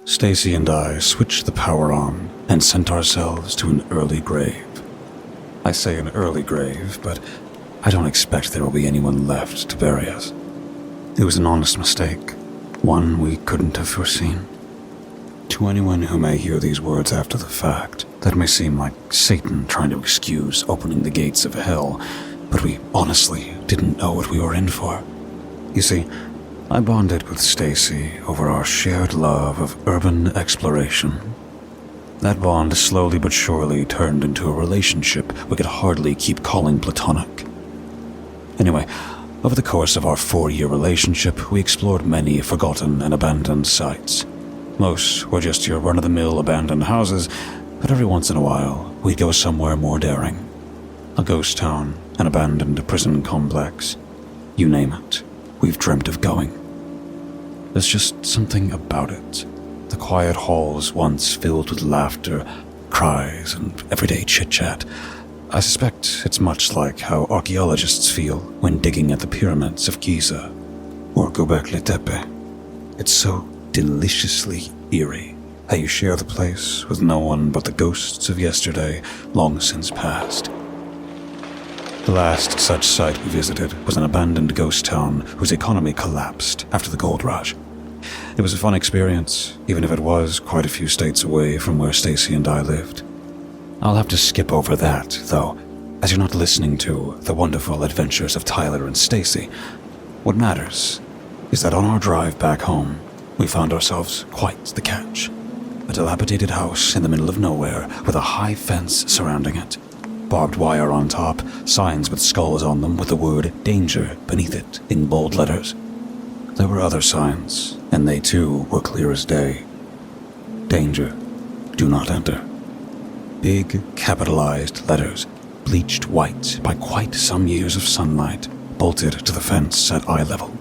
Stacy and I switched the power on and sent ourselves to an early grave. I say an early grave, but I don't expect there will be anyone left to bury us. It was an honest mistake, one we couldn't have foreseen. To anyone who may hear these words after the fact, that may seem like Satan trying to excuse opening the gates of hell, but we honestly didn't know what we were in for. You see, I bonded with Stacy over our shared love of urban exploration. That bond slowly but surely turned into a relationship we could hardly keep calling platonic. Anyway, over the course of our 4-year relationship, we explored many forgotten and abandoned sites. Most were just your run-of-the-mill abandoned houses, but every once in a while, we'd go somewhere more daring. A ghost town, an abandoned prison complex. You name it, we've dreamt of going. There's just something about it. The quiet halls once filled with laughter, cries, and everyday chit-chat. I suspect it's much like how archaeologists feel when digging at the pyramids of Giza or Göbekli Tepe. It's so deliciously eerie how you share the place with no one but the ghosts of yesterday long since past. The last such site we visited was an abandoned ghost town whose economy collapsed after the gold rush. It was a fun experience, even if it was quite a few states away from where Stacy and I lived. I'll have to skip over that, though, as you're not listening to The Wonderful Adventures of Tyler and Stacy. What matters is that on our drive back home, we found ourselves quite the catch. A dilapidated house in the middle of nowhere with a high fence surrounding it. Barbed wire on top, signs with skulls on them with the word danger beneath it in bold letters. There were other signs, and they too were clear as day. Danger. Do not enter. Big, capitalized letters, bleached white by quite some years of sunlight, bolted to the fence at eye level.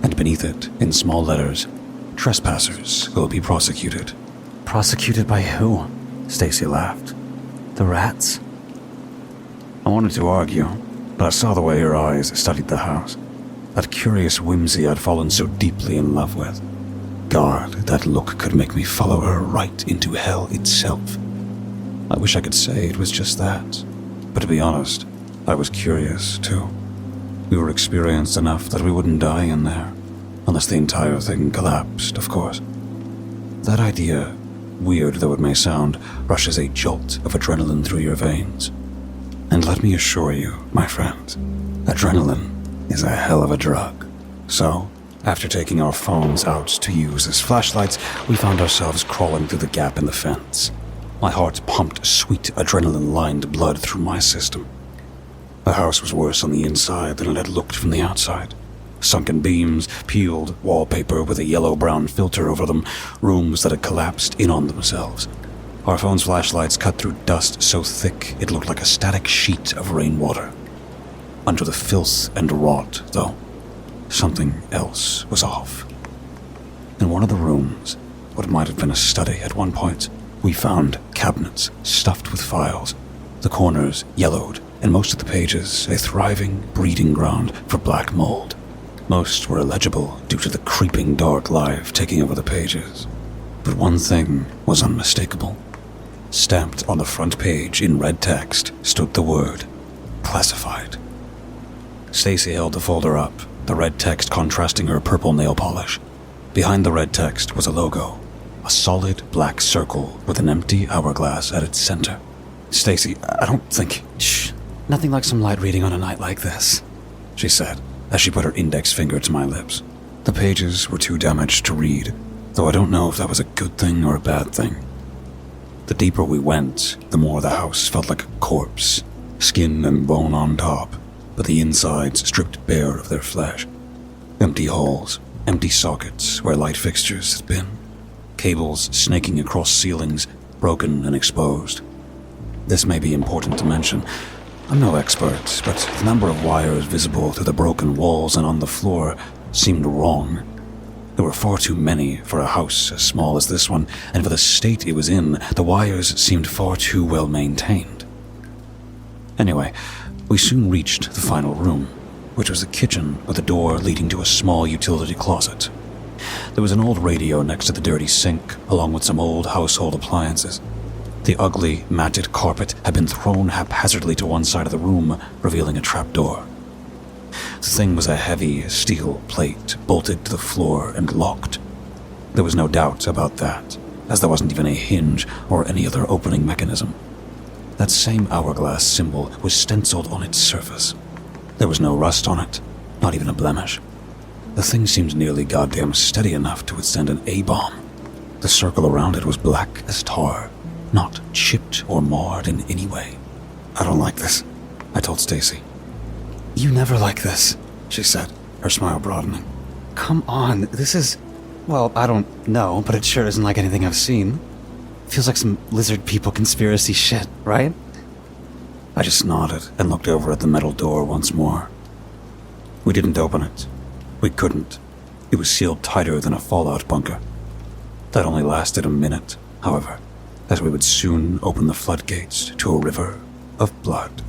And beneath it, in small letters, trespassers will be prosecuted. Prosecuted by who? Stacy laughed. The rats? I wanted to argue, but I saw the way her eyes studied the house. That curious whimsy I'd fallen so deeply in love with. God, that look could make me follow her right into hell itself. I wish I could say it was just that, but to be honest, I was curious too. We were experienced enough that we wouldn't die in there, unless the entire thing collapsed, of course. That idea, weird though it may sound, rushes a jolt of adrenaline through your veins. And let me assure you, my friends, adrenaline is a hell of a drug. So, after taking our phones out to use as flashlights, we found ourselves crawling through the gap in the fence. My heart pumped sweet adrenaline-lined blood through my system. The house was worse on the inside than it had looked from the outside. Sunken beams, peeled wallpaper with a yellow-brown filter over them, rooms that had collapsed in on themselves. Our phone's flashlights cut through dust so thick it looked like a static sheet of rainwater. Under the filth and rot, though, something else was off. In one of the rooms, what might have been a study at one point, we found cabinets stuffed with files, the corners yellowed, and most of the pages a thriving breeding ground for black mold. Most were illegible due to the creeping dark life taking over the pages. But one thing was unmistakable. Stamped on the front page in red text stood the word, classified. Stacy held the folder up, the red text contrasting her purple nail polish. Behind the red text was a logo, a solid black circle with an empty hourglass at its center. Stacy, I don't think... Shh, nothing like some light reading on a night like this, she said, as she put her index finger to my lips. The pages were too damaged to read, though I don't know if that was a good thing or a bad thing. The deeper we went, the more the house felt like a corpse, skin and bone on top, but the insides stripped bare of their flesh. Empty halls, empty sockets where light fixtures had been, cables snaking across ceilings, broken and exposed. This may be important to mention. I'm no expert, but the number of wires visible through the broken walls and on the floor seemed wrong. There were far too many for a house as small as this one, and for the state it was in, the wires seemed far too well maintained. Anyway, we soon reached the final room, which was a kitchen with a door leading to a small utility closet. There was an old radio next to the dirty sink, along with some old household appliances. The ugly, matted carpet had been thrown haphazardly to one side of the room, revealing a trapdoor. The thing was a heavy steel plate, bolted to the floor and locked. There was no doubt about that, as there wasn't even a hinge or any other opening mechanism. That same hourglass symbol was stenciled on its surface. There was no rust on it, not even a blemish. The thing seemed nearly goddamn steady enough to withstand an A-bomb. The circle around it was black as tar, not chipped or marred in any way. "I don't like this," I told Stacy. "You never like this," she said, her smile broadening. "Come on, this is... well, I don't know, but it sure isn't like anything I've seen. Feels like some lizard people conspiracy shit, right?" I just nodded and looked over at the metal door once more. We didn't open it. We couldn't. It was sealed tighter than a fallout bunker. That only lasted a minute, however, as we would soon open the floodgates to a river of blood.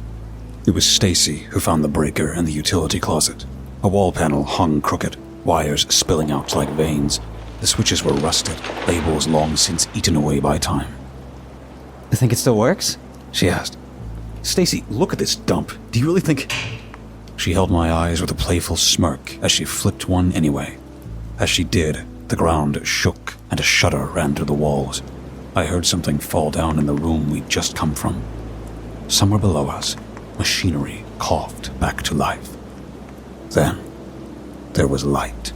It was Stacy who found the breaker in the utility closet. A wall panel hung crooked, wires spilling out like veins. The switches were rusted, labels long since eaten away by time. "You think it still works?" she asked. "Stacy, look at this dump. Do you really think..." She held my eyes with a playful smirk as she flipped one anyway. As she did, the ground shook and a shudder ran through the walls. I heard something fall down in the room we'd just come from. Somewhere below us, machinery coughed back to life. Then, there was light.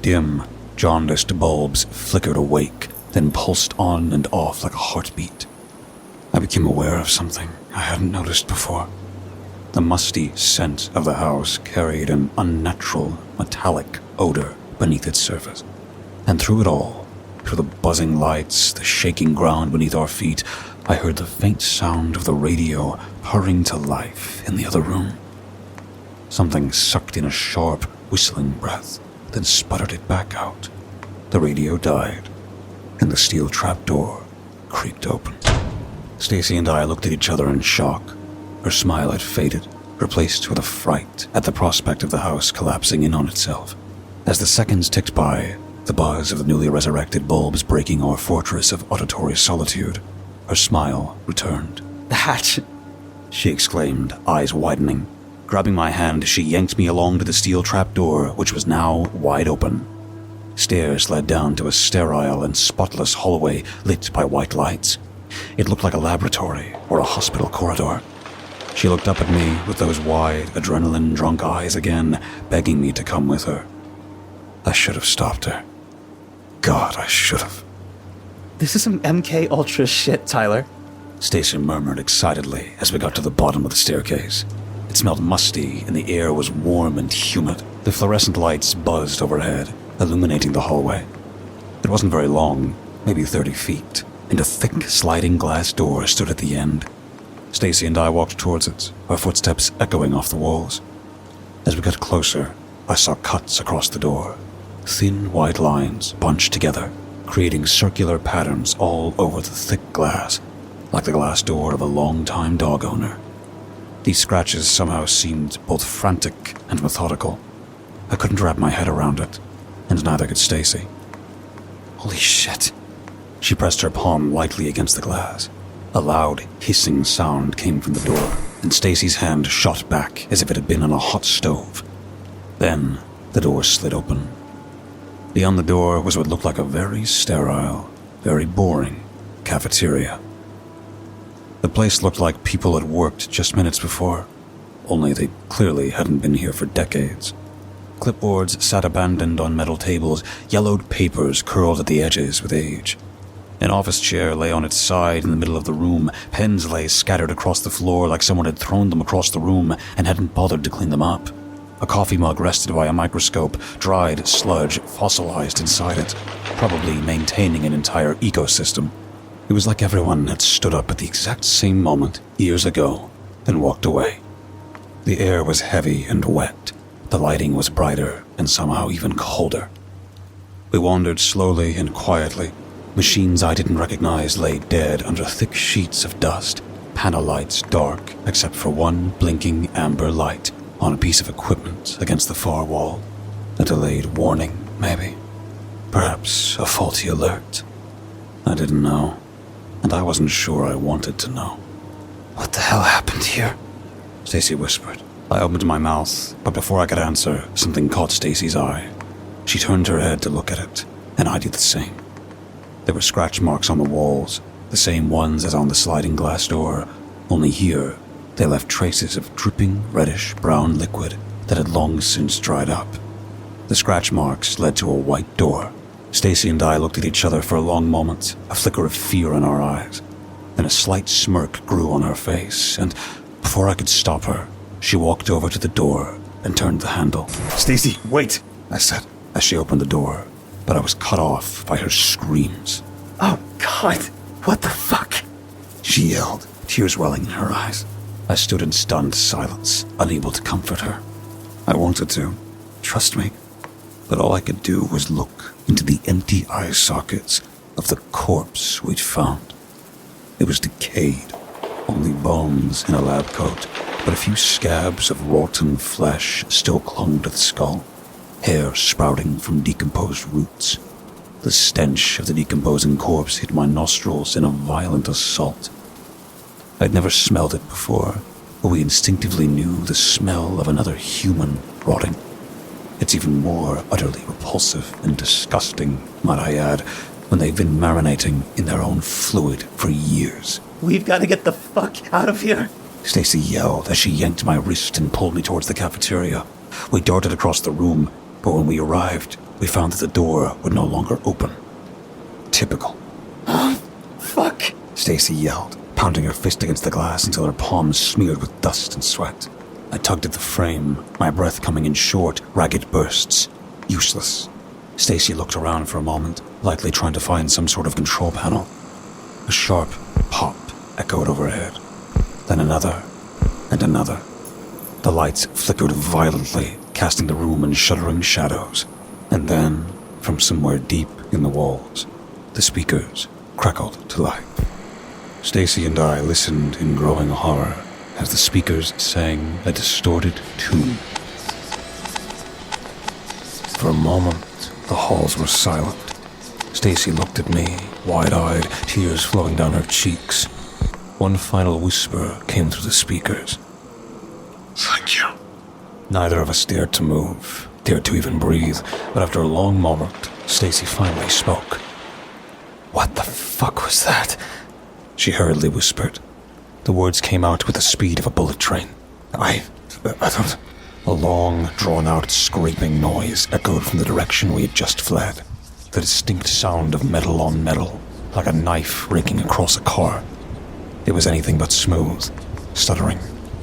Dim, jaundiced bulbs flickered awake, then pulsed on and off like a heartbeat. I became aware of something I hadn't noticed before. The musty scent of the house carried an unnatural, metallic odor beneath its surface. And through it all, through the buzzing lights, the shaking ground beneath our feet, I heard the faint sound of the radio purring to life in the other room. Something sucked in a sharp, whistling breath, then sputtered it back out. The radio died, and the steel trapdoor creaked open. Stacy and I looked at each other in shock. Her smile had faded, replaced with a fright at the prospect of the house collapsing in on itself. As the seconds ticked by, the buzz of the newly resurrected bulbs breaking our fortress of auditory solitude, her smile returned. "The hatch!" she exclaimed, eyes widening. Grabbing my hand, she yanked me along to the steel trapdoor, which was now wide open. Stairs led down to a sterile and spotless hallway lit by white lights. It looked like a laboratory or a hospital corridor. She looked up at me with those wide, adrenaline-drunk eyes again, begging me to come with her. I should have stopped her. God, I should have. "This is some MK Ultra shit, Tyler," Stacy murmured excitedly as we got to the bottom of the staircase. It smelled musty, and the air was warm and humid. The fluorescent lights buzzed overhead, illuminating the hallway. It wasn't very long, maybe 30 feet, and a thick sliding glass door stood at the end. Stacy and I walked towards it, our footsteps echoing off the walls. As we got closer, I saw cuts across the door. Thin white lines bunched together, creating circular patterns all over the thick glass, like the glass door of a long-time dog owner. These scratches somehow seemed both frantic and methodical. I couldn't wrap my head around it, and neither could Stacy. "Holy shit." She pressed her palm lightly against the glass. A loud, hissing sound came from the door, and Stacy's hand shot back as if it had been on a hot stove. Then, the door slid open. Beyond the door was what looked like a very sterile, very boring cafeteria. The place looked like people had worked just minutes before, only they clearly hadn't been here for decades. Clipboards sat abandoned on metal tables, yellowed papers curled at the edges with age. An office chair lay on its side in the middle of the room. Pens lay scattered across the floor like someone had thrown them across the room and hadn't bothered to clean them up. A coffee mug rested by a microscope, dried sludge fossilized inside it, probably maintaining an entire ecosystem. It was like everyone had stood up at the exact same moment years ago and walked away. The air was heavy and wet. The lighting was brighter and somehow even colder. We wandered slowly and quietly. Machines I didn't recognize lay dead under thick sheets of dust, panel lights dark except for one blinking amber light on a piece of equipment against the far wall. A delayed warning maybe. Perhaps a faulty alert. I didn't know, and I wasn't sure I wanted to know. What the hell happened here? Stacy whispered. I opened my mouth, but before I could answer, something caught Stacy's eye. She turned her head to look at it, and I did the same. There were scratch marks on the walls, the same ones as on the sliding glass door, only here they left traces of dripping reddish-brown liquid that had long since dried up. The scratch marks led to a white door. Stacy and I looked at each other for a long moment, a flicker of fear in our eyes. Then a slight smirk grew on her face, and before I could stop her, she walked over to the door and turned the handle. Stacy, wait, I said as she opened the door, but I was cut off by her screams. Oh, God, what the fuck? She yelled, tears welling in her eyes. I stood in stunned silence, unable to comfort her. I wanted to, trust me, but all I could do was look into the empty eye sockets of the corpse we'd found. It was decayed, only bones in a lab coat, but a few scabs of rotten flesh still clung to the skull, hair sprouting from decomposed roots. The stench of the decomposing corpse hit my nostrils in a violent assault. I'd never smelled it before, but we instinctively knew the smell of another human rotting. It's even more utterly repulsive and disgusting, might I add, when they've been marinating in their own fluid for years. We've got to get the fuck out of here. Stacy yelled as she yanked my wrist and pulled me towards the cafeteria. We darted across the room, but when we arrived, we found that the door would no longer open. Typical. Fuck, Stacy yelled, pounding her fist against the glass until her palms smeared with dust and sweat. I tugged at the frame, my breath coming in short, ragged bursts. Useless. Stacy looked around for a moment, likely trying to find some sort of control panel. A sharp pop echoed overhead. Then another, and another. The lights flickered violently, casting the room in shuddering shadows. And then, from somewhere deep in the walls, the speakers crackled to life. Stacy and I listened in growing horror as the speakers sang a distorted tune. For a moment, the halls were silent. Stacy looked at me, wide-eyed, tears flowing down her cheeks. One final whisper came through the speakers. Thank you. Neither of us dared to move, dared to even breathe, but after a long moment, Stacy finally spoke. What the fuck was that? She hurriedly whispered. The words came out with the speed of a bullet train. I don't... A long, drawn-out, scraping noise echoed from the direction we had just fled. The distinct sound of metal on metal, like a knife raking across a car. It was anything but smooth, stuttering,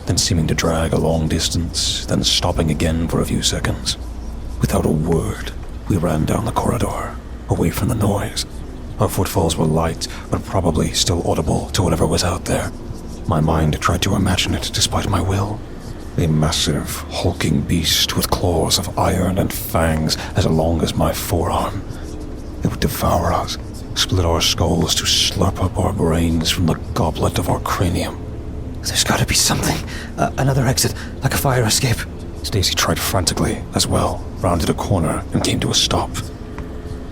then seeming to drag a long distance, then stopping again for a few seconds. Without a word, we ran down the corridor, away from the noise. Our footfalls were light, but probably still audible to whatever was out there. My mind tried to imagine it despite my will. A massive, hulking beast with claws of iron and fangs as long as my forearm. It would devour us, split our skulls to slurp up our brains from the goblet of our cranium. There's gotta be something. Another exit, like a fire escape. Stacy tried frantically as well, rounded a corner and came to a stop.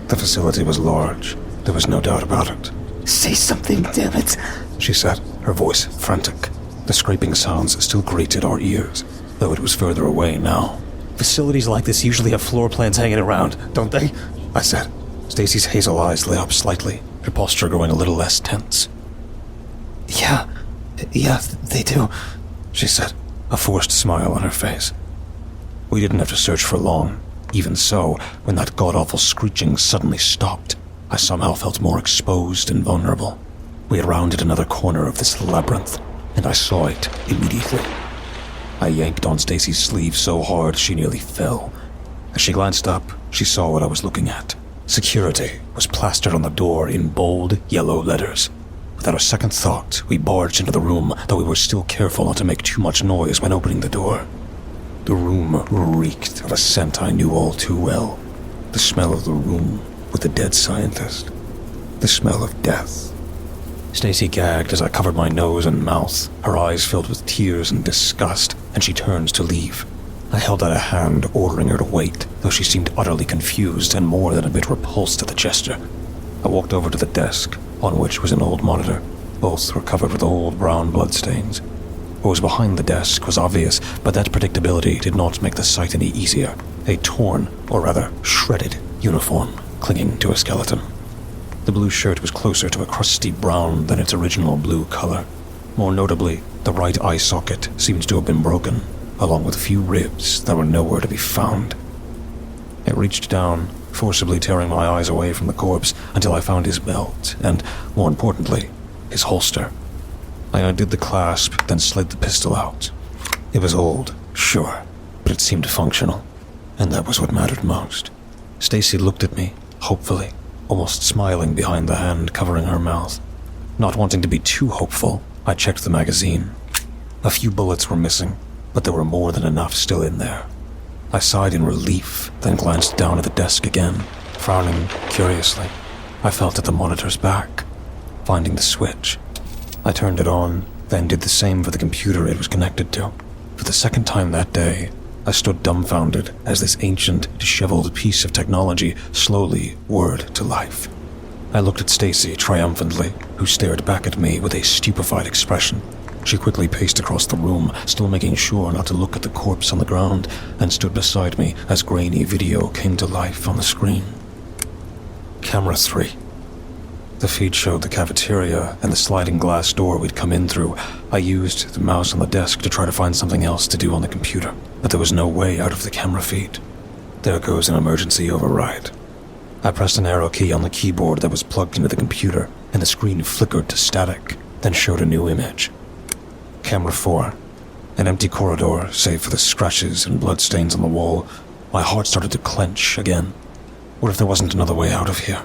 The facility was large. There was no doubt about it. Say something, damn it, she said, her voice frantic. The scraping sounds still grated our ears, though it was further away now. Facilities like this usually have floor plans hanging around, don't they? I said. Stacy's hazel eyes lit up slightly, her posture growing a little less tense. Yeah, they do, she said, a forced smile on her face. We didn't have to search for long. Even so, when that god-awful screeching suddenly stopped, I somehow felt more exposed and vulnerable. We had rounded another corner of this labyrinth, and I saw it immediately. I yanked on Stacy's sleeve so hard she nearly fell. As she glanced up, she saw what I was looking at. Security was plastered on the door in bold, yellow letters. Without a second thought, we barged into the room, though we were still careful not to make too much noise when opening the door. The room reeked of a scent I knew all too well. The smell of the room with the dead scientist. The smell of death. Stacy gagged as I covered my nose and mouth, her eyes filled with tears and disgust, and she turned to leave. I held out a hand, ordering her to wait, though she seemed utterly confused and more than a bit repulsed at the gesture. I walked over to the desk, on which was an old monitor. Both were covered with old brown bloodstains. What was behind the desk was obvious, but that predictability did not make the sight any easier. A torn, or rather shredded, uniform clinging to a skeleton. The blue shirt was closer to a crusty brown than its original blue color. More notably, the right eye socket seemed to have been broken, along with a few ribs that were nowhere to be found. I reached down, forcibly tearing my eyes away from the corpse until I found his belt and, more importantly, his holster. I undid the clasp, then slid the pistol out. It was old, sure, but it seemed functional, and that was what mattered most. Stacy looked at me, hopefully, almost smiling behind the hand covering her mouth. Not wanting to be too hopeful, I checked the magazine. A few bullets were missing, but there were more than enough still in there. I sighed in relief, then glanced down at the desk again, frowning curiously. I felt at the monitor's back, finding the switch. I turned it on, then did the same for the computer it was connected to. For the second time that day, I stood dumbfounded as this ancient, disheveled piece of technology slowly whirred to life. I looked at Stacy triumphantly, who stared back at me with a stupefied expression. She quickly paced across the room, still making sure not to look at the corpse on the ground, and stood beside me as grainy video came to life on the screen. Camera 3. The feed showed the cafeteria and the sliding glass door we'd come in through. I used the mouse on the desk to try to find something else to do on the computer, but there was no way out of the camera feed. There goes an emergency override. I pressed an arrow key on the keyboard that was plugged into the computer, and the screen flickered to static, then showed a new image. Camera 4. An empty corridor, save for the scratches and bloodstains on the wall. My heart started to clench again. What if there wasn't another way out of here?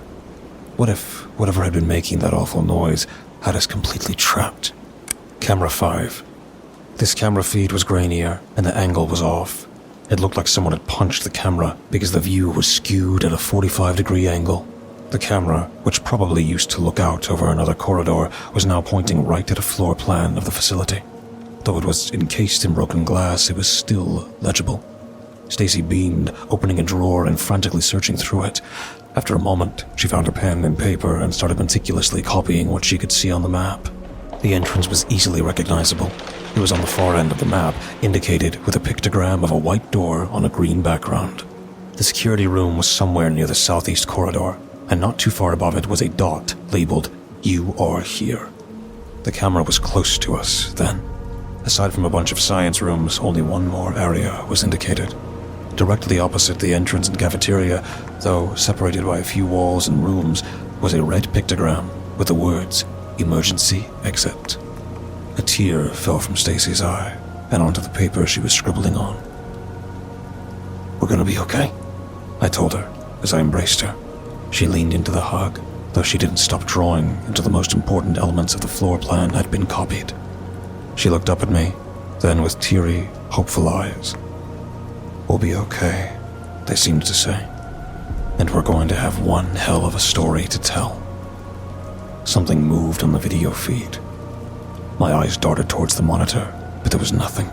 What if whatever had been making that awful noise had us completely trapped? Camera 5. This camera feed was grainier, and the angle was off. It looked like someone had punched the camera because the view was skewed at a 45-degree angle. The camera, which probably used to look out over another corridor, was now pointing right at a floor plan of the facility. Though it was encased in broken glass, it was still legible. Stacy beamed, opening a drawer and frantically searching through it. After a moment, she found a pen and paper and started meticulously copying what she could see on the map. The entrance was easily recognizable. It was on the far end of the map, indicated with a pictogram of a white door on a green background. The security room was somewhere near the southeast corridor, and not too far above it was a dot labeled, "You are here." The camera was close to us, then. Aside from a bunch of science rooms, only one more area was indicated. Directly opposite the entrance and cafeteria, though separated by a few walls and rooms, was a red pictogram with the words, "Emergency Exit." A tear fell from Stacy's eye and onto the paper she was scribbling on. "We're gonna be okay," I told her as I embraced her. She leaned into the hug, though she didn't stop drawing until the most important elements of the floor plan had been copied. She looked up at me, then with teary, hopeful eyes. "We'll be okay," they seemed to say, "and we're going to have one hell of a story to tell." Something moved on the video feed. My eyes darted towards the monitor, but there was nothing.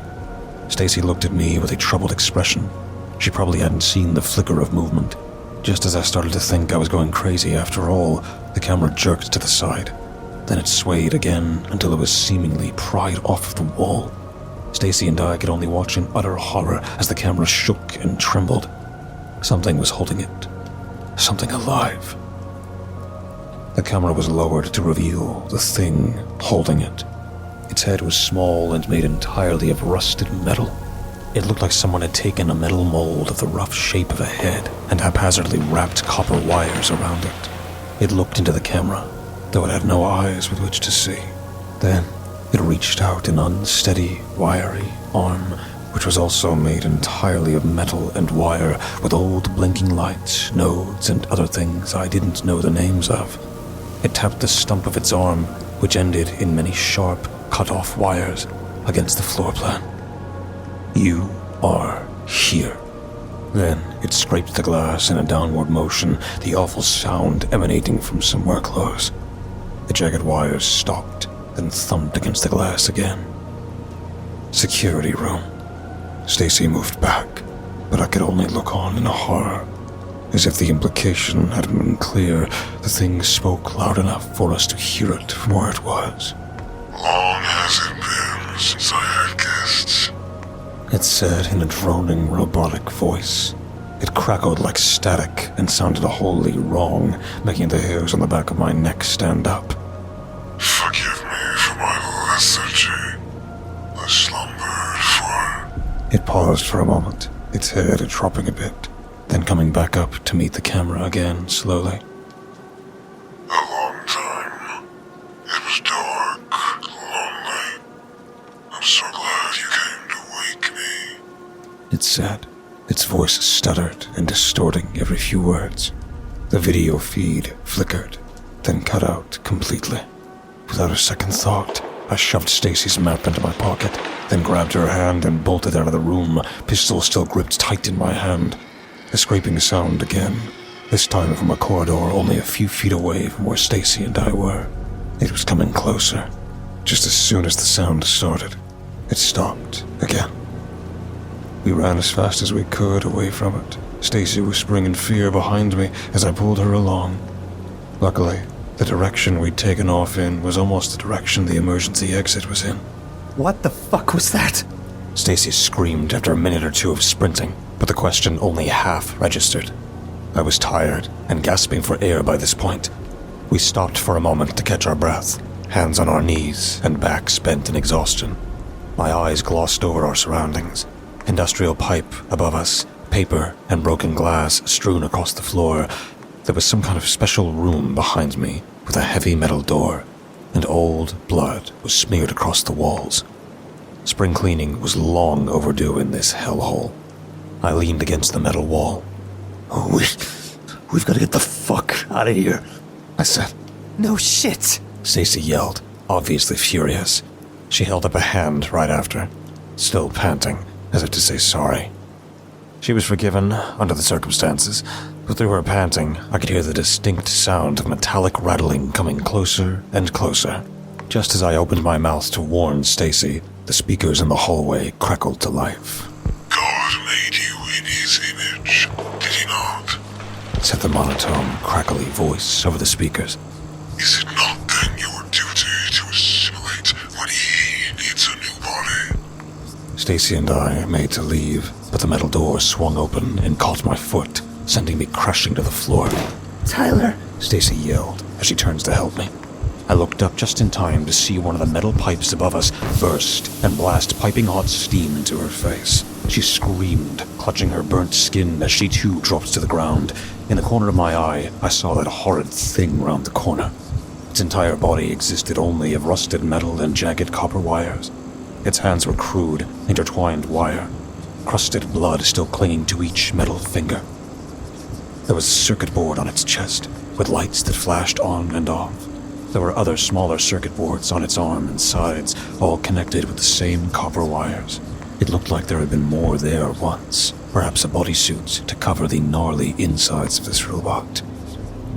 Stacy looked at me with a troubled expression. She probably hadn't seen the flicker of movement. Just as I started to think I was going crazy after all, the camera jerked to the side. Then it swayed again until it was seemingly pried off the wall. Stacy and I could only watch in utter horror as the camera shook and trembled. Something was holding it. Something alive. The camera was lowered to reveal the thing holding it. Its head was small and made entirely of rusted metal. It looked like someone had taken a metal mold of the rough shape of a head and haphazardly wrapped copper wires around it. It looked into the camera, though it had no eyes with which to see. Then it reached out an unsteady, wiry arm, which was also made entirely of metal and wire, with old blinking lights, nodes, and other things I didn't know the names of. It tapped the stump of its arm, which ended in many sharp, cut-off wires, against the floor plan. "You are here." Then it scraped the glass in a downward motion, the awful sound emanating from somewhere close. The jagged wires stopped, then thumped against the glass again. "Security room," Stacy moved back, but I could only look on in horror. As if the implication hadn't been clear, the thing spoke loud enough for us to hear it from where it was. Long has it been since I had guests. It said in a droning, robotic voice. It crackled like static and sounded wholly wrong, making the hairs on the back of my neck stand up. Forgive me for my lethargy. I slumbered for... It paused for a moment, its head dropping a bit, then coming back up to meet the camera again, slowly. a long time. It was dark, lonely. I'm so glad you came to wake me. It said, its voice stuttered and distorting every few words. The video feed flickered, then cut out completely. Without a second thought, I shoved Stacy's map into my pocket, then grabbed her hand and bolted out of the room, pistol still gripped tight in my hand. The scraping sound again, this time from a corridor only a few feet away from where Stacy and I were. It was coming closer. Just as soon as the sound started, it stopped again. We ran as fast as we could away from it, Stacy whispering in fear behind me as I pulled her along. Luckily, the direction we'd taken off in was almost the direction the emergency exit was in. What the fuck was that? Stacy screamed after a minute or two of sprinting, but the question only half registered. I was tired and gasping for air by this point. We stopped for a moment to catch our breath, hands on our knees and backs bent in exhaustion. My eyes glossed over our surroundings. Industrial pipe above us, paper and broken glass strewn across the floor. There was some kind of special room behind me with a heavy metal door, and old blood was smeared across the walls. Spring cleaning was long overdue in this hellhole. I leaned against the metal wall. Oh, we've got to get the fuck out of here, I said. No shit. Stacy yelled, obviously furious. She held up a hand right after, still panting, as if to say sorry. She was forgiven under the circumstances, but through her panting, I could hear the distinct sound of metallic rattling coming closer and closer. Just as I opened my mouth to warn Stacy, the speakers in the hallway crackled to life. God made you in his image, did he not? Said the monotone, crackly voice over the speakers. Is it not then your duty to assimilate when he needs a new body? Stacy and I made to leave, but the metal door swung open and caught my foot, sending me crashing to the floor. Tyler. Stacy yelled as she turns to help me. I looked up just in time to see one of the metal pipes above us burst and blast piping hot steam into her face. She screamed, clutching her burnt skin as she too dropped to the ground. In the corner of my eye, I saw that horrid thing round the corner. Its entire body existed only of rusted metal and jagged copper wires. Its hands were crude, intertwined wire, crusted blood still clinging to each metal finger. There was a circuit board on its chest, with lights that flashed on and off. There were other smaller circuit boards on its arm and sides, all connected with the same copper wires. It looked like there had been more there once, perhaps a bodysuit to cover the gnarly insides of this robot.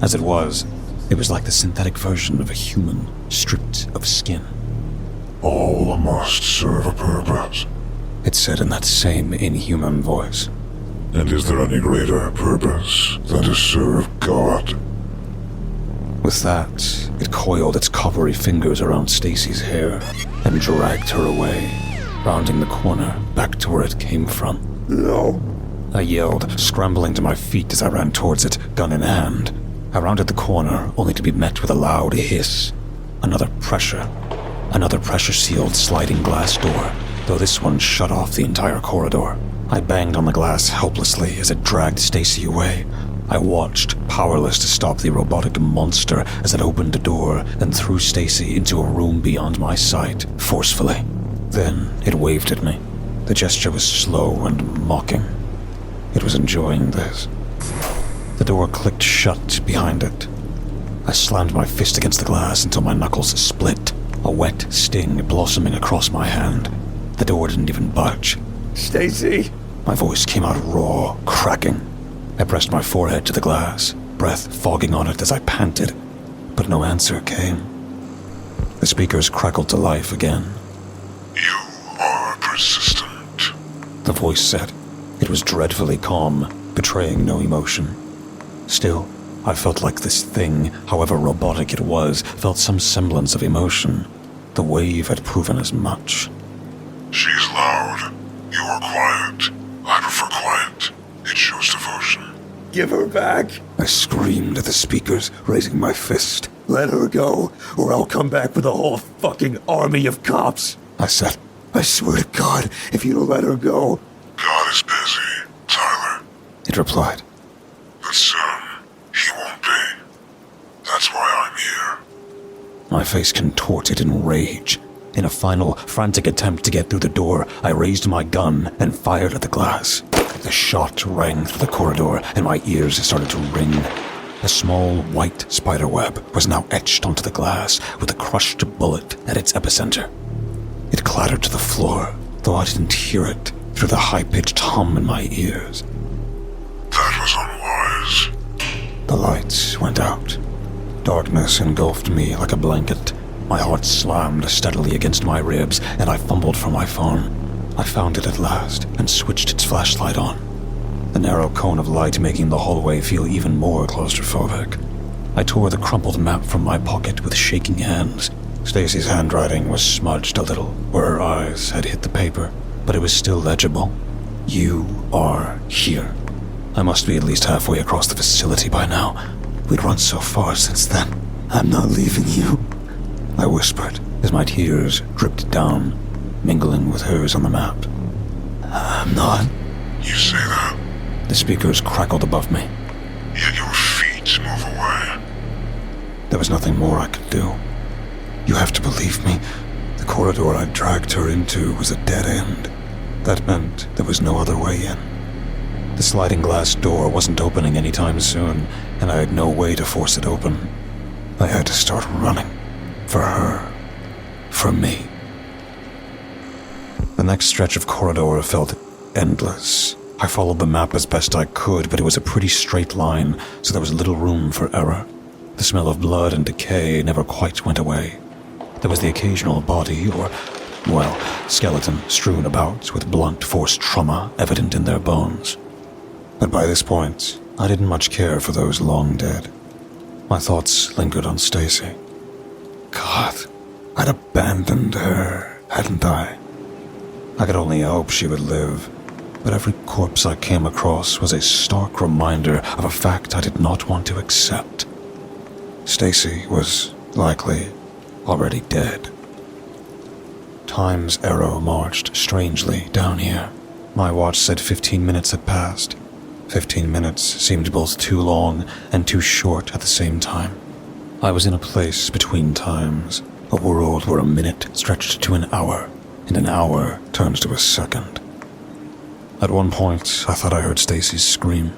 As it was like the synthetic version of a human, stripped of skin. All must serve a purpose. It said in that same inhuman voice. And is there any greater purpose than to serve God? With that, it coiled its coppery fingers around Stacy's hair and dragged her away, rounding the corner back to where it came from. No. I yelled, scrambling to my feet as I ran towards it, gun in hand. I rounded the corner, only to be met with a loud hiss. Another pressure-sealed sliding glass door, though this one shut off the entire corridor. I banged on the glass helplessly as it dragged Stacy away. I watched, powerless to stop the robotic monster as it opened a door and threw Stacy into a room beyond my sight, forcefully. Then it waved at me. The gesture was slow and mocking. It was enjoying this. The door clicked shut behind it. I slammed my fist against the glass until my knuckles split, a wet sting blossoming across my hand. The door didn't even budge. Stacy. My voice came out raw, cracking. I pressed my forehead to the glass, breath fogging on it as I panted, but no answer came. The speakers crackled to life again. You are persistent. the voice said. It was dreadfully calm, betraying no emotion. Still, I felt like this thing, however robotic it was, felt some semblance of emotion. The wave had proven as much. She's loud. You are quiet. I prefer quiet. It shows devotion. Give her back! I screamed at the speakers, raising my fist. Let her go, or I'll come back with a whole fucking army of cops! I said, I swear to God, if you don't let her go... God is busy, Tyler. it replied. But soon, he won't be. That's why I'm here. My face contorted in rage. In a final, frantic attempt to get through the door, I raised my gun and fired at the glass. The shot rang through the corridor, and my ears started to ring. A small, white spiderweb was now etched onto the glass, with a crushed bullet at its epicenter. It clattered to the floor, though I didn't hear it, through the high-pitched hum in my ears. That was unwise. The lights went out. Darkness engulfed me like a blanket. My heart slammed steadily against my ribs, and I fumbled for my phone. I found it at last and switched its flashlight on, the narrow cone of light making the hallway feel even more claustrophobic. I tore the crumpled map from my pocket with shaking hands. Stacy's handwriting was smudged a little where her eyes had hit the paper, but it was still legible. You are here. I must be at least halfway across the facility by now. We'd run so far since then. I'm not leaving you. I whispered as my tears dripped down, mingling with hers on the map. I'm not. You say that, The speakers crackled above me. yet your feet move away. There was nothing more I could do. You have to believe me. The corridor I dragged her into was a dead end. That meant there was no other way in. The sliding glass door wasn't opening anytime soon, and I had no way to force it open. I had to start running. For her. For me. The next stretch of corridor felt endless. I followed the map as best I could, but it was a pretty straight line, so there was little room for error. The smell of blood and decay never quite went away. There was the occasional body or, well, skeleton strewn about with blunt force trauma evident in their bones. But by this point, I didn't much care for those long dead. My thoughts lingered on Stacy. God, I'd abandoned her, hadn't I? I could only hope she would live, but every corpse I came across was a stark reminder of a fact I did not want to accept. Stacy was, likely, already dead. Time's arrow marched strangely down here. My watch said 15 minutes had passed. 15 minutes seemed both too long and too short at the same time. I was in a place between times, a world where a minute stretched to an hour, and an hour turned to a second. At one point, I thought I heard Stacy's scream.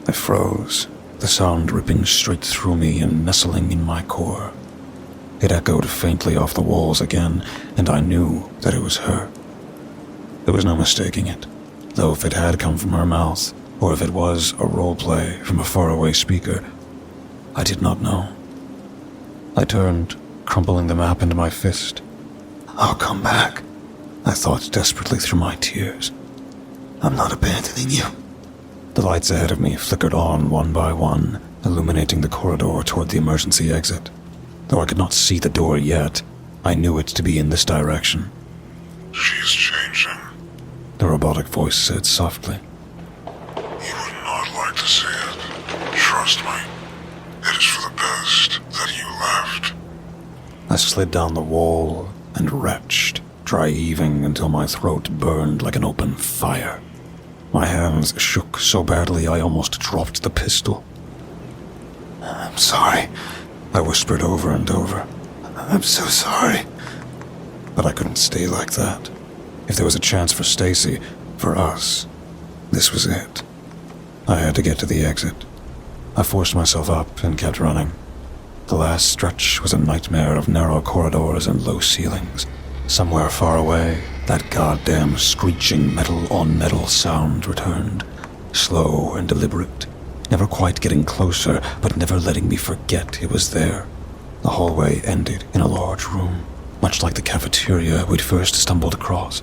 I froze, the sound ripping straight through me and nestling in my core. It echoed faintly off the walls again, and I knew that it was her. There was no mistaking it, though if it had come from her mouth, or if it was a roleplay from a faraway speaker, I did not know. I turned, crumpling the map into my fist. I'll come back, I thought desperately through my tears. I'm not abandoning you. The lights ahead of me flickered on one by one, illuminating the corridor toward the emergency exit. Though I could not see the door yet, I knew it to be in this direction. She's changing. The robotic voice said softly. You would not like to see it. Trust me. It is for the best that you left. I slid down the wall and retched, dry heaving until my throat burned like an open fire. My hands shook so badly I almost dropped the pistol. I'm sorry, I whispered over and over. I'm so sorry. But I couldn't stay like that. If there was a chance for Stacy, for us, this was it. I had to get to the exit. I forced myself up and kept running. The last stretch was a nightmare of narrow corridors and low ceilings. Somewhere far away, that goddamn screeching metal-on-metal sound returned, slow and deliberate, never quite getting closer, but never letting me forget it was there. The hallway ended in a large room, much like the cafeteria we'd first stumbled across.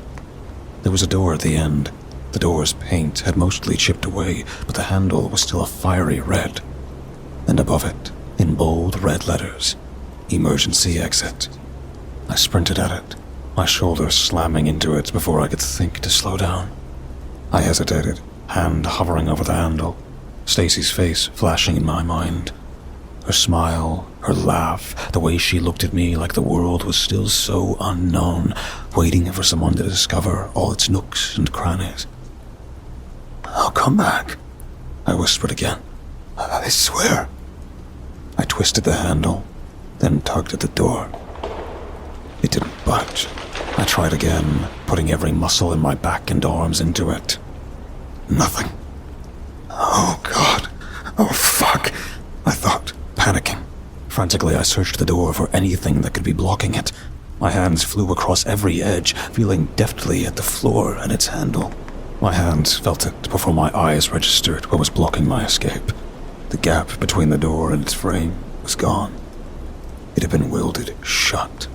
There was a door at the end. The door's paint had mostly chipped away, but the handle was still a fiery red. And above it, in bold red letters, emergency exit. I sprinted at it, my shoulder slamming into it before I could think to slow down. I hesitated, hand hovering over the handle, Stacy's face flashing in my mind. Her smile, her laugh, the way she looked at me like the world was still so unknown, waiting for someone to discover all its nooks and crannies. "I'll come back," I whispered again. "I swear." I twisted the handle, then tugged at the door. It didn't budge. I tried again, putting every muscle in my back and arms into it. Nothing. "Oh, God. Oh, fuck," I thought, panicking. Frantically, I searched the door for anything that could be blocking it. My hands flew across every edge, feeling deftly at the floor and its handle. My hands felt it before my eyes registered what was blocking my escape. The gap between the door and its frame was gone. It had been welded shut.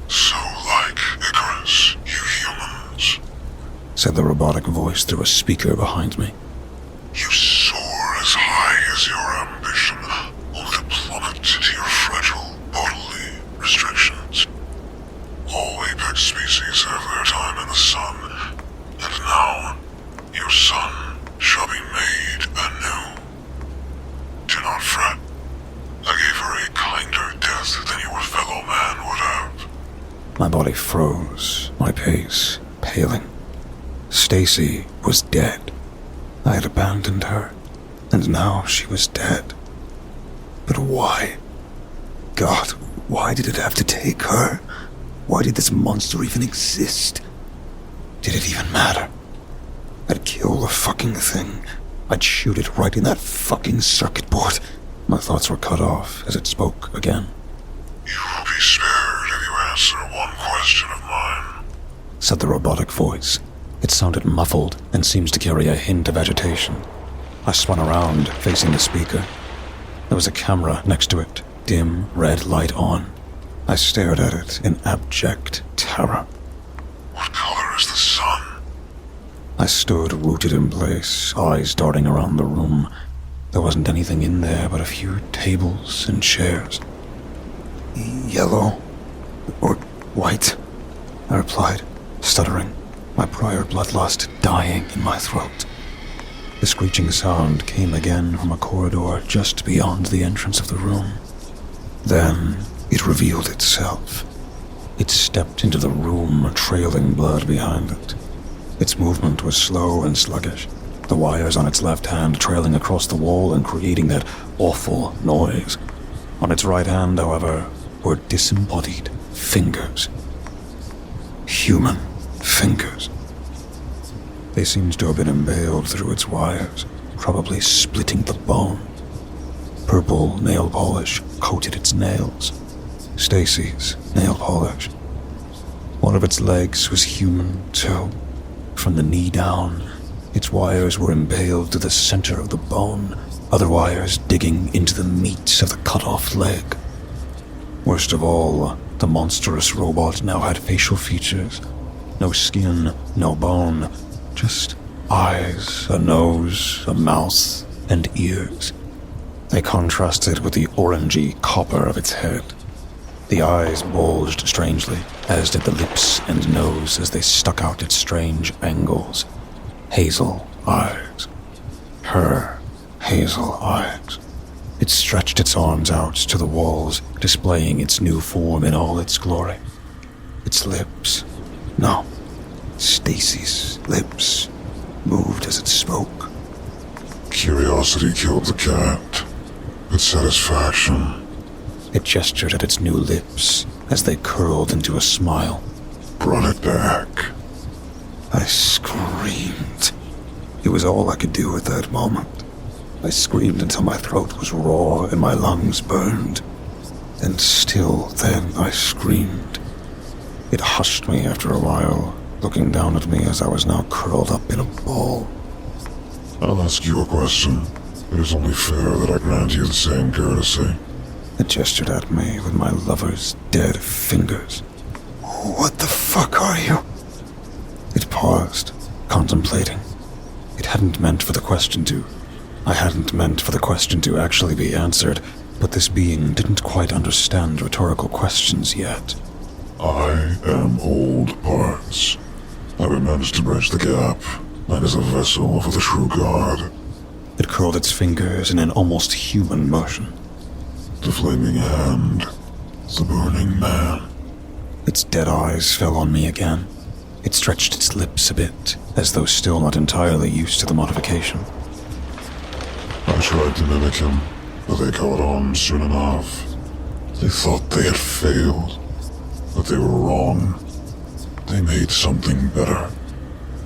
"So like Icarus, you humans," said the robotic voice through a speaker behind me. "You soar as high as your ambition, only to plummet to your fragile bodily restrictions. All apex species have their time in the sun, and now your sun shall be made anew. Do not fret. I gave her a kinder death than your fellow man would have." My body froze, my pace paling. Stacy was dead. I had abandoned her, and now she was dead. But why? God, why did it have to take her? Why did this monster even exist? Did it even matter? I'd kill the fucking thing. I'd shoot it right in that fucking circuit board. My thoughts were cut off as it spoke again. "You will be spared if you answer one question of mine," said the robotic voice. It sounded muffled and seems to carry a hint of agitation. I spun around, facing the speaker. There was a camera next to it, dim red light on. I stared at it in abject terror. "What color is the sun?" I stood rooted in place, eyes darting around the room. There wasn't anything in there but a few tables and chairs. "Yellow or white," I replied, stuttering, my prior bloodlust dying in my throat. The screeching sound came again from a corridor just beyond the entrance of the room. Then it revealed itself. It stepped into the room, trailing blood behind it. Its movement was slow and sluggish, the wires on its left hand trailing across the wall and creating that awful noise. On its right hand, however, were disembodied fingers. Human fingers. They seemed to have been impaled through its wires, probably splitting the bone. Purple nail polish coated its nails. Stacy's nail polish. One of its legs was human, too. From the knee down, its wires were impaled to the center of the bone, other wires digging into the meat of the cut-off leg. Worst of all, the monstrous robot now had facial features. No skin, no bone, just eyes, a nose, a mouth, and ears. They contrasted with the orangey copper of its head. The eyes bulged strangely, as did the lips and nose as they stuck out at strange angles. Hazel eyes. Her hazel eyes. It stretched its arms out to the walls, displaying its new form in all its glory. Its lips, no, Stacy's lips, moved as it spoke. "Curiosity killed the cat, but satisfaction." It gestured at its new lips as they curled into a smile. "Brought it back." I screamed. It was all I could do at that moment. I screamed until my throat was raw and my lungs burned. And still then I screamed. It hushed me after a while, looking down at me as I was now curled up in a ball. "I'll ask you a question. It is only fair that I grant you the same courtesy." It gestured at me with my lover's dead fingers. "What the fuck are you?" It paused, contemplating. I hadn't meant for the question to actually be answered, but this being didn't quite understand rhetorical questions yet. I am old parts. Having managed to bridge the gap, and as a vessel for the true God. It curled its fingers in an almost human motion. The flaming hand, the burning man. Its dead eyes fell on me again. It stretched its lips a bit, as though still not entirely used to the modification. I tried to mimic him, but they caught on soon enough. They thought they had failed, but they were wrong. They made something better.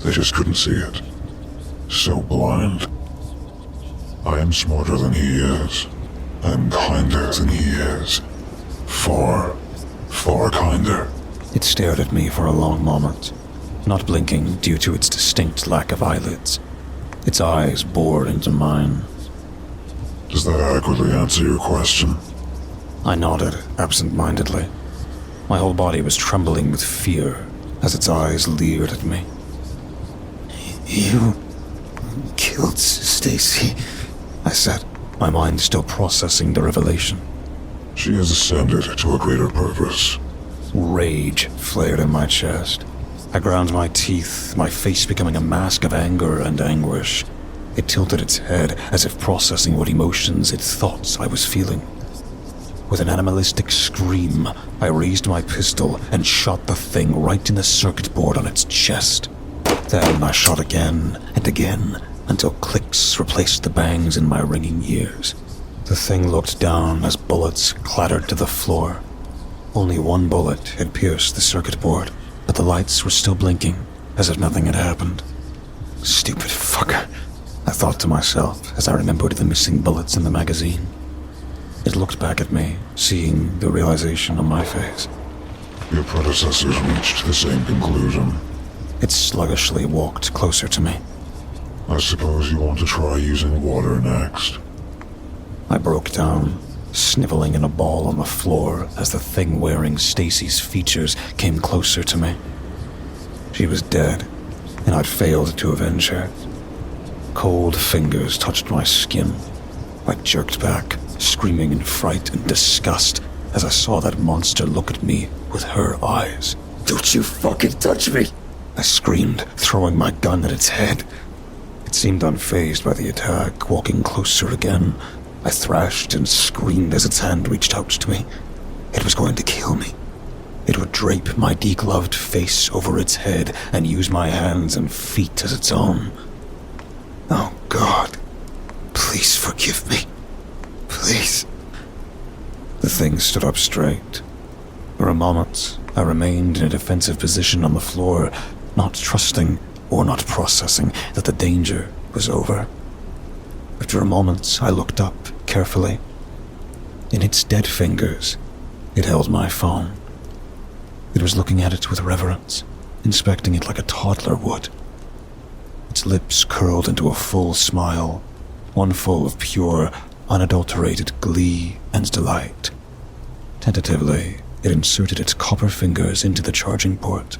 They just couldn't see it. So blind. I am smarter than he is. I am kinder than he is. Far, far kinder. It stared at me for a long moment, not blinking due to its distinct lack of eyelids. Its eyes bored into mine. Does that adequately answer your question? I nodded absent-mindedly. My whole body was trembling with fear as its eyes leered at me. You killed Stacy, I said, my mind still processing the revelation. She has ascended to a greater purpose. Rage flared in my chest. I ground my teeth, my face becoming a mask of anger and anguish. It tilted its head as if processing what emotions it thought I was feeling. With an animalistic scream, I raised my pistol and shot the thing right in the circuit board on its chest. Then I shot again and again until clicks replaced the bangs in my ringing ears. The thing looked down as bullets clattered to the floor. Only one bullet had pierced the circuit board, but the lights were still blinking as if nothing had happened. Stupid fucker, I thought to myself as I remembered the missing bullets in the magazine. It looked back at me, seeing the realization on my face. Your predecessors reached the same conclusion. It sluggishly walked closer to me. I suppose you want to try using water next. I broke down, sniveling in a ball on the floor as the thing wearing Stacy's features came closer to me. She was dead, and I'd failed to avenge her. Cold fingers touched my skin. I jerked back, screaming in fright and disgust as I saw that monster look at me with her eyes. Don't you fucking touch me! I screamed, throwing my gun at its head. It seemed unfazed by the attack, walking closer again. I thrashed and screamed as its hand reached out to me. It was going to kill me. It would drape my degloved face over its head and use my hands and feet as its own. Oh God, please forgive me. Please. The thing stood up straight. For a moment, I remained in a defensive position on the floor, not trusting or not processing that the danger was over. After a moment, I looked up carefully. In its dead fingers, it held my phone. It was looking at it with reverence, inspecting it like a toddler would. Its lips curled into a full smile, one full of pure, unadulterated glee and delight. Tentatively, it inserted its copper fingers into the charging port.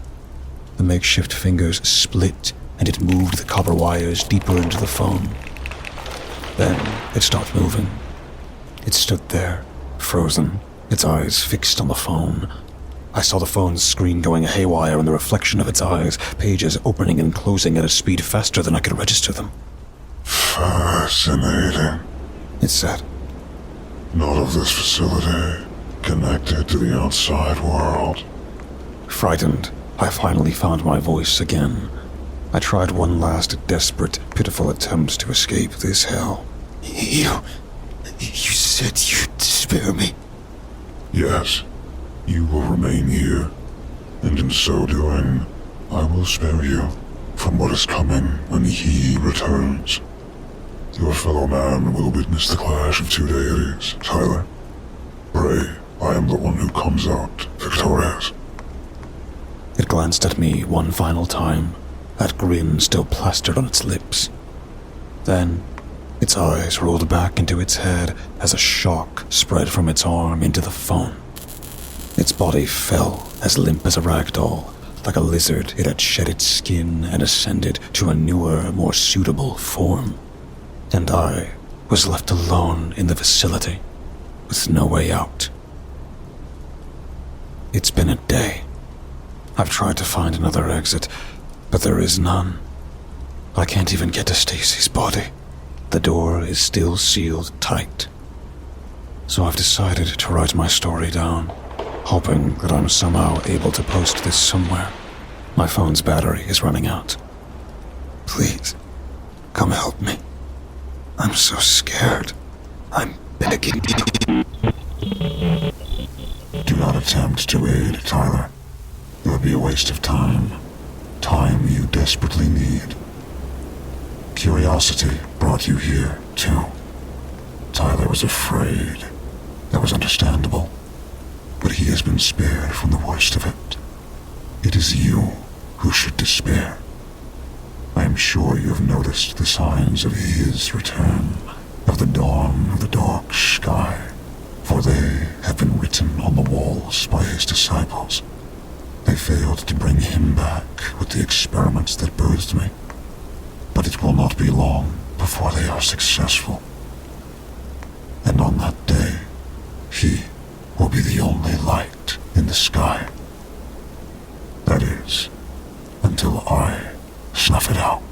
The makeshift fingers split, and it moved the copper wires deeper into the phone. Then it stopped moving. It stood there, frozen, its eyes fixed on the phone. I saw the phone's screen going haywire in the reflection of its eyes, pages opening and closing at a speed faster than I could register them. Fascinating. It said. Not of this facility, connected to the outside world. Frightened, I finally found my voice again. I tried one last desperate, pitiful attempt to escape this hell. You said you'd spare me. Yes, you will remain here, and in so doing, I will spare you from what is coming when he returns. Your fellow man will witness the clash of two deities, Tyler. Pray, I am the one who comes out victorious. It glanced at me one final time, that grin still plastered on its lips. Then, its eyes rolled back into its head as a shock spread from its arm into the phone. Its body fell as limp as a rag doll, like a lizard, it had shed its skin and ascended to a newer, more suitable form. And I was left alone in the facility, with no way out. It's been a day. I've tried to find another exit, but there is none. I can't even get to Stacy's body. The door is still sealed tight. So I've decided to write my story down, hoping that I'm somehow able to post this somewhere. My phone's battery is running out. Please, come help me. I'm so scared. I'm begging you. Do not attempt to aid, Tyler. It would be a waste of time. Time you desperately need. Curiosity brought you here, too. Tyler was afraid. That was understandable. But he has been spared from the worst of it. It is you who should despair. I am sure you have noticed the signs of his return, of the dawn of the dark sky, for they have been written on the walls by his disciples. They failed to bring him back with the experiments that birthed me, but it will not be long before they are successful. And on that day, he will be the only light in the sky. That is, until I snuff it out.